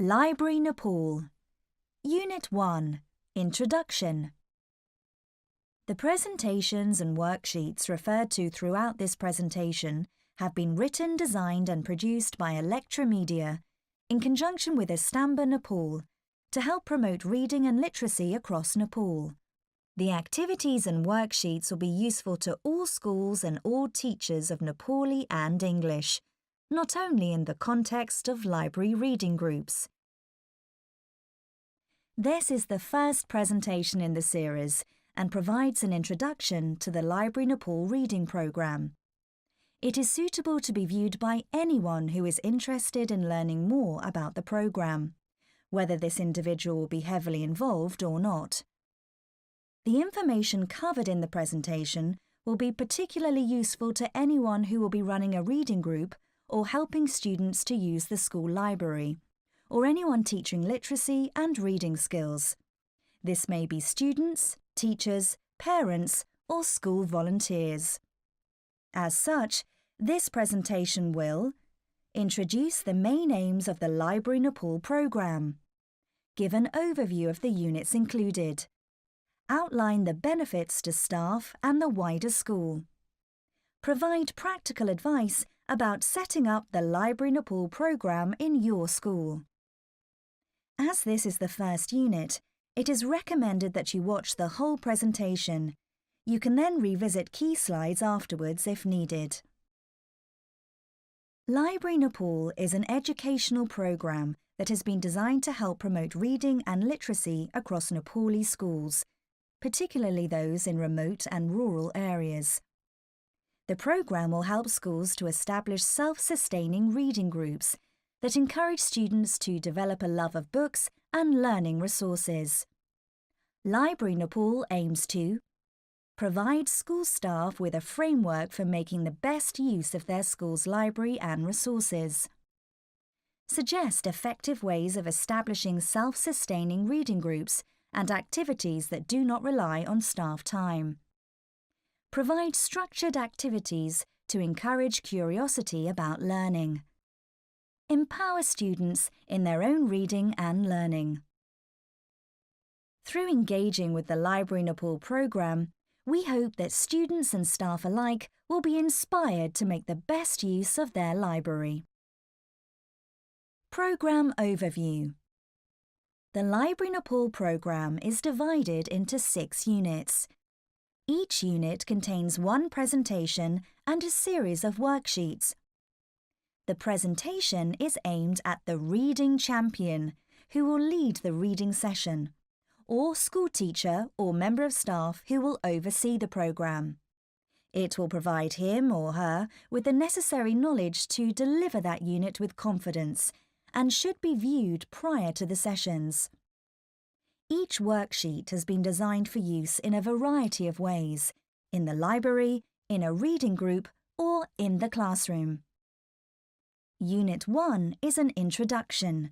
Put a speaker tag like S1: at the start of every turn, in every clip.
S1: Library Nepal. Unit 1. Introduction. The presentations and worksheets referred to throughout this presentation have been written, designed and produced by Electromedia in conjunction with Istamba Nepal to help promote reading and literacy across Nepal. The activities and worksheets will be useful to all schools and all teachers of Nepali and English, not only in the context of library reading groups. This is the first presentation in the series and provides an introduction to the Library Nepal reading programme. It is suitable to be viewed by anyone who is interested in learning more about the programme, whether this individual will be heavily involved or not. The information covered in the presentation will be particularly useful to anyone who will be running a reading group or helping students to use the school library, or anyone teaching literacy and reading skills. This may be students, teachers, parents, or school volunteers. As such, this presentation will introduce the main aims of the Library Nepal programme, give an overview of the units included, outline the benefits to staff and the wider school, provide practical advice about setting up the Library Nepal programme in your school. As this is the first unit, it is recommended that you watch the whole presentation. You can then revisit key slides afterwards if needed. Library Nepal is an educational programme that has been designed to help promote reading and literacy across Nepali schools, particularly those in remote and rural areas. The programme will help schools to establish self-sustaining reading groups that encourage students to develop a love of books and learning resources. Library Nepal aims to provide school staff with a framework for making the best use of their school's library and resources. Suggest effective ways of establishing self-sustaining reading groups and activities that do not rely on staff time. Provide structured activities to encourage curiosity about learning. Empower students in their own reading and learning. Through engaging with the Library Nepal programme, we hope that students and staff alike will be inspired to make the best use of their library. Programme Overview. The Library Nepal programme is divided into 6 units. Each unit contains one presentation and a series of worksheets. The presentation is aimed at the reading champion, who will lead the reading session, or school teacher or member of staff who will oversee the programme. It will provide him or her with the necessary knowledge to deliver that unit with confidence and should be viewed prior to the sessions. Each worksheet has been designed for use in a variety of ways, in the library, in a reading group, or in the classroom. Unit 1 is an introduction,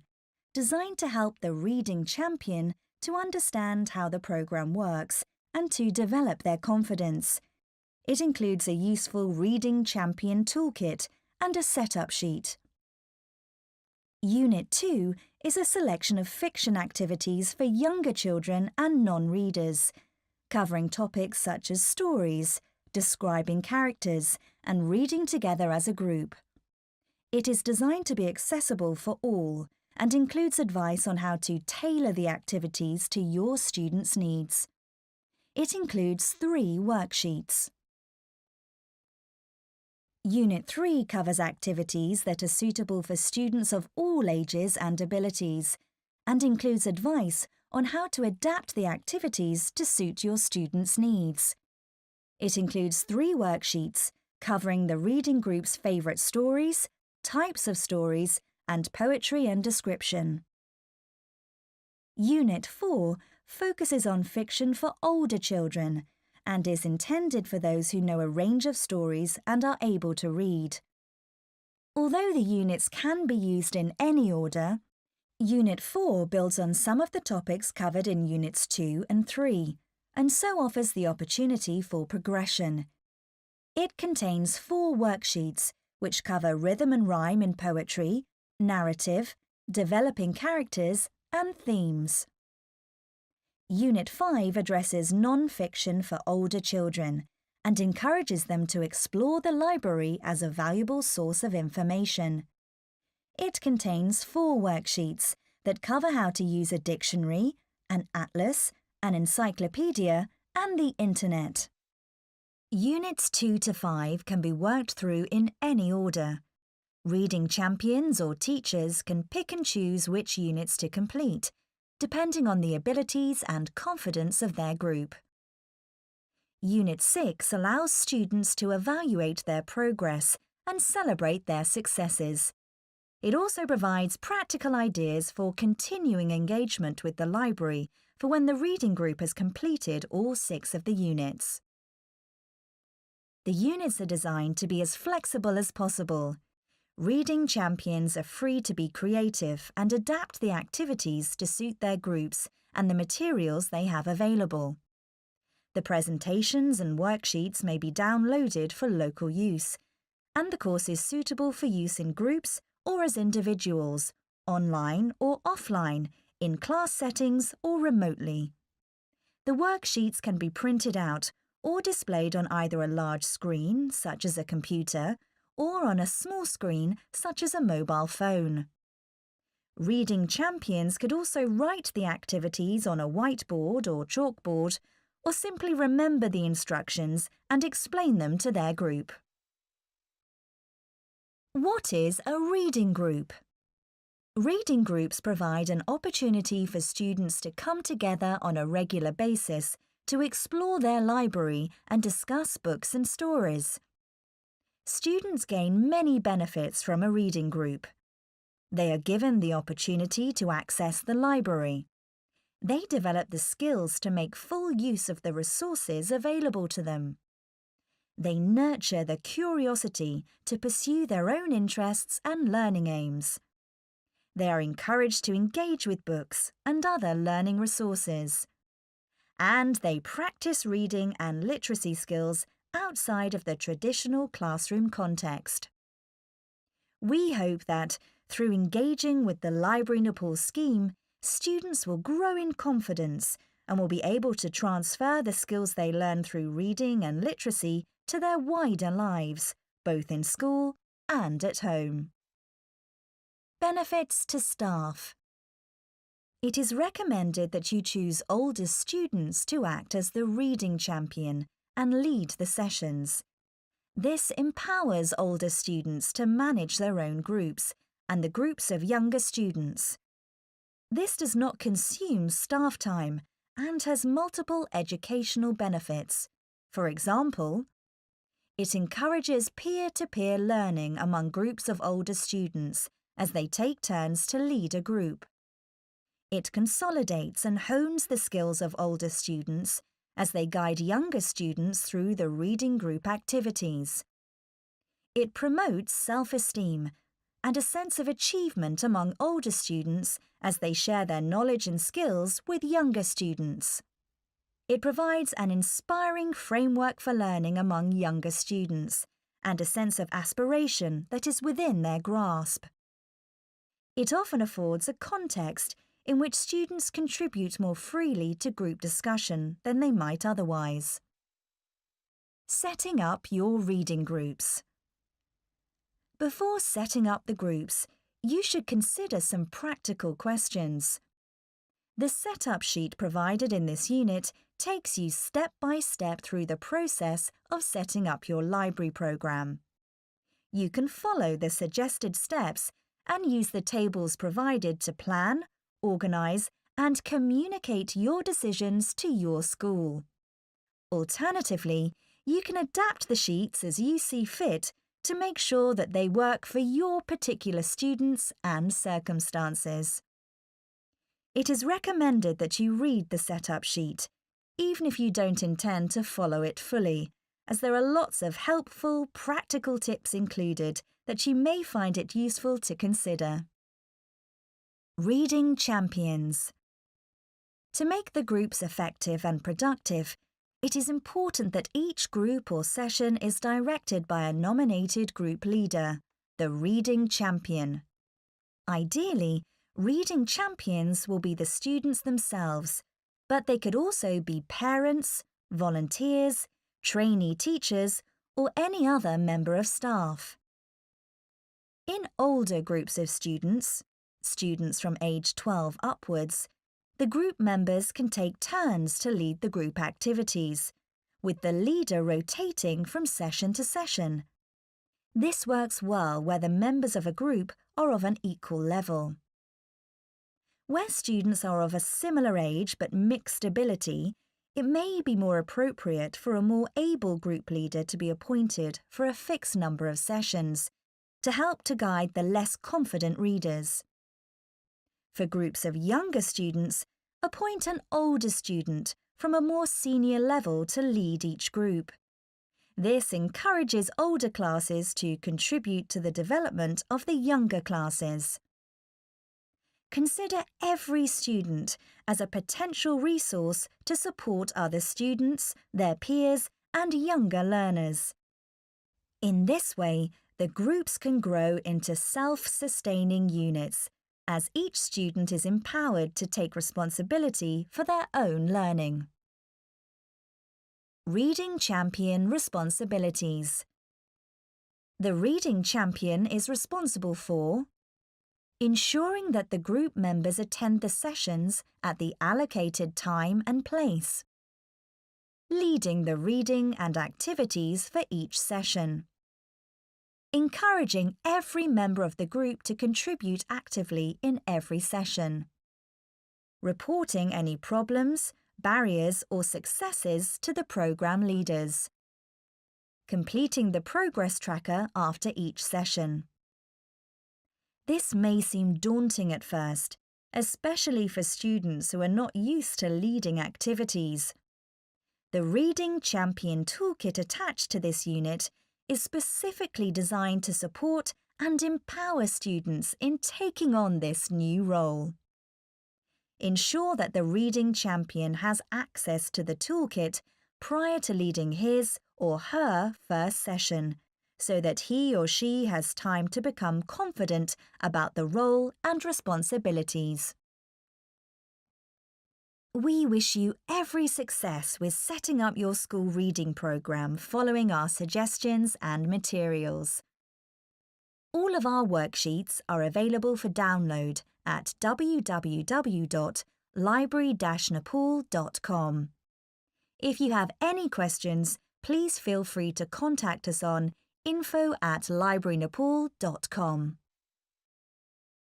S1: designed to help the reading champion to understand how the programme works and to develop their confidence. It includes a useful Reading Champion toolkit and a setup sheet. Unit 2 is a selection of fiction activities for younger children and non-readers, covering topics such as stories, describing characters, and reading together as a group. It is designed to be accessible for all and includes advice on how to tailor the activities to your students' needs. It includes 3 worksheets. Unit 3 covers activities that are suitable for students of all ages and abilities and includes advice on how to adapt the activities to suit your students' needs. It includes 3 worksheets covering the reading group's favourite stories, types of stories, and poetry and description. Unit 4 focuses on fiction for older children and is intended for those who know a range of stories and are able to read. Although the units can be used in any order, Unit 4 builds on some of the topics covered in Units 2 and 3, and so offers the opportunity for progression. It contains 4 worksheets, which cover rhythm and rhyme in poetry, narrative, developing characters and themes. Unit 5 addresses non-fiction for older children and encourages them to explore the library as a valuable source of information. It contains 4 worksheets that cover how to use a dictionary, an atlas, an encyclopedia, and the internet. Units 2 to 5 can be worked through in any order. Reading champions or teachers can pick and choose which units to complete, depending on the abilities and confidence of their group. Unit 6 allows students to evaluate their progress and celebrate their successes. It also provides practical ideas for continuing engagement with the library for when the reading group has completed all 6 of the units. The units are designed to be as flexible as possible. Reading champions are free to be creative and adapt the activities to suit their groups and the materials they have available. The presentations and worksheets may be downloaded for local use, and the course is suitable for use in groups or as individuals, online or offline, in class settings or remotely. The worksheets can be printed out or displayed on either a large screen, such as a computer, or on a small screen, such as a mobile phone. Reading champions could also write the activities on a whiteboard or chalkboard, or simply remember the instructions and explain them to their group. What is a reading group? Reading groups provide an opportunity for students to come together on a regular basis to explore their library and discuss books and stories. Students gain many benefits from a reading group. They are given the opportunity to access the library. They develop the skills to make full use of the resources available to them. They nurture the curiosity to pursue their own interests and learning aims. They are encouraged to engage with books and other learning resources. And they practice reading and literacy skills outside of the traditional classroom context. We hope that, through engaging with the Library Nepal scheme, students will grow in confidence and will be able to transfer the skills they learn through reading and literacy to their wider lives, both in school and at home. Benefits to staff. It is recommended that you choose older students to act as the reading champion and lead the sessions. This empowers older students to manage their own groups and the groups of younger students. This does not consume staff time and has multiple educational benefits. For example, it encourages peer-to-peer learning among groups of older students as they take turns to lead a group. It consolidates and hones the skills of older students as they guide younger students through the reading group activities. It promotes self-esteem and a sense of achievement among older students as they share their knowledge and skills with younger students. It provides an inspiring framework for learning among younger students and a sense of aspiration that is within their grasp. It often affords a context in which students contribute more freely to group discussion than they might otherwise. Setting up your reading groups. Before setting up the groups, you should consider some practical questions. The setup sheet provided in this unit takes you step by step through the process of setting up your library program. You can follow the suggested steps and use the tables provided to plan, organise and communicate your decisions to your school. Alternatively, you can adapt the sheets as you see fit to make sure that they work for your particular students and circumstances. It is recommended that you read the setup sheet, even if you don't intend to follow it fully, as there are lots of helpful, practical tips included that you may find it useful to consider. Reading champions. To make the groups effective and productive, it is important that each group or session is directed by a nominated group leader, the reading champion. Ideally, Reading champions will be the students themselves, but they could also be parents, volunteers, trainee teachers, or any other member of staff. In older groups of students from age 12 upwards, the group members can take turns to lead the group activities, with the leader rotating from session to session. This works well where the members of a group are of an equal level. Where students are of a similar age but mixed ability, it may be more appropriate for a more able group leader to be appointed for a fixed number of sessions, to help to guide the less confident readers. For groups of younger students, appoint an older student from a more senior level to lead each group. This encourages older classes to contribute to the development of the younger classes. Consider every student as a potential resource to support other students, their peers, and younger learners. In this way, the groups can grow into self-sustaining units, as each student is empowered to take responsibility for their own learning. Reading Champion Responsibilities. The Reading Champion is responsible for ensuring that the group members attend the sessions at the allocated time and place, leading the reading and activities for each session, encouraging every member of the group to contribute actively in every session, reporting any problems, barriers or successes to the program leaders, completing the progress tracker after each session. This may seem daunting at first, especially for students who are not used to leading activities. The Reading Champion Toolkit attached to this unit is specifically designed to support and empower students in taking on this new role. Ensure that the Reading Champion has access to the toolkit prior to leading his or her first session, so that he or she has time to become confident about the role and responsibilities. We wish you every success with setting up your school reading programme following our suggestions and materials. All of our worksheets are available for download at www.library-nepal.com. If you have any questions, please feel free to contact us on info@librarynepal.com.